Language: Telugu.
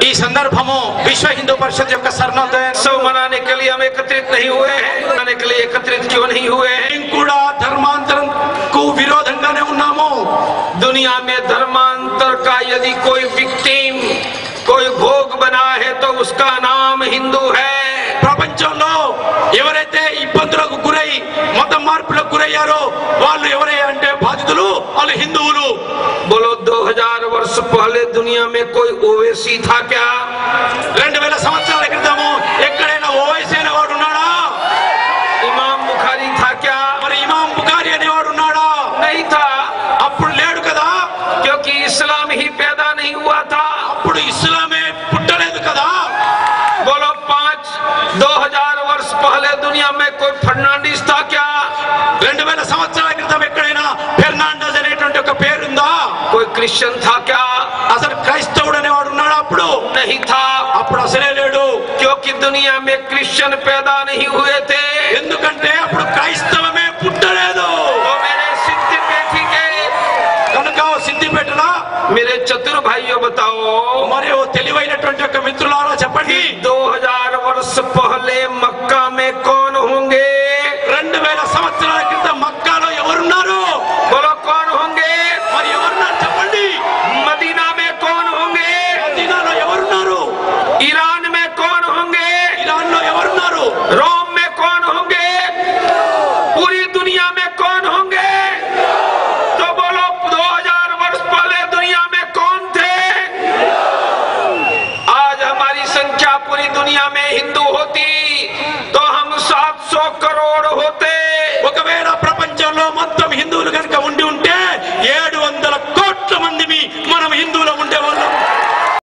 ఈ సందర్భము విశ్వ హిందూ పరిషత్ యొక్క స్వర్ణోదయోత్సవం मनाने के लिए हम एकत्रित नहीं हुए हैं। मनाने के लिए एकत्रित क्यों नहीं हुए? కూడా ధర్మాంతరంకు విరోధంగానే ఉన్నాము। दुनिया में धर्मांतर का यदि कोई विक्टिम कोई भोग बना है तो उसका नाम हिंदू है। ప్రపంచంలో ఎవరైతే ఇబ్బందులకు గురై మత మార్పులకు గురయ్యారో వాళ్ళు ఎవరే అంటే బాధితులు వాళ్ళు హిందువులు। बोलो 2000 वर्ष पहले दुनिया में कोई ओवैसी था क्या? 2000 సంవత్సరాల క్రితము ఎక్కడైనా ఓవైసీ అనేవాడు ఉన్నాడా? इमाम बुखारी था क्या? మరి ఇమాం బుఖారీ అనేవాడు ఉన్నాడా? नहीं था। అప్పుడు లేడు కదా, क्योंकि इस्लाम ही पैदा नहीं हुआ था। అప్పుడు ఇస్లామే పుట్టలేదు కదా। बोलो 2000 वर्ष पहले दुनिया में कोई फर्नांडिस था क्या? 2000 సంవత్సరాల క్రితం ఎక్కడైనా ఫెర్నాండెస్ అనేటువంటి ఒక పేరు ఉందా? कोई क्रिश्चियन था क्या? అసలు క్రైస్తవుడు అనేవాడు ఉన్నాడా? అప్పుడు नहीं था। అప్పుడు అసలే లేడు। क्योंकि दुनिया में क्रिश्चियन पैदा नहीं हुए थे। ఎందుకంటే అప్పుడు క్రైస్తవమే పుట్టలేదు। मेरे सिद्धिपेट के కనుక సిద్ధిపేటలో मेरे चतुर भाइयों बताओ, మరి ఓ తెలివైనటువంటి ఒక మిత్రులారా చెప్పండి, 2000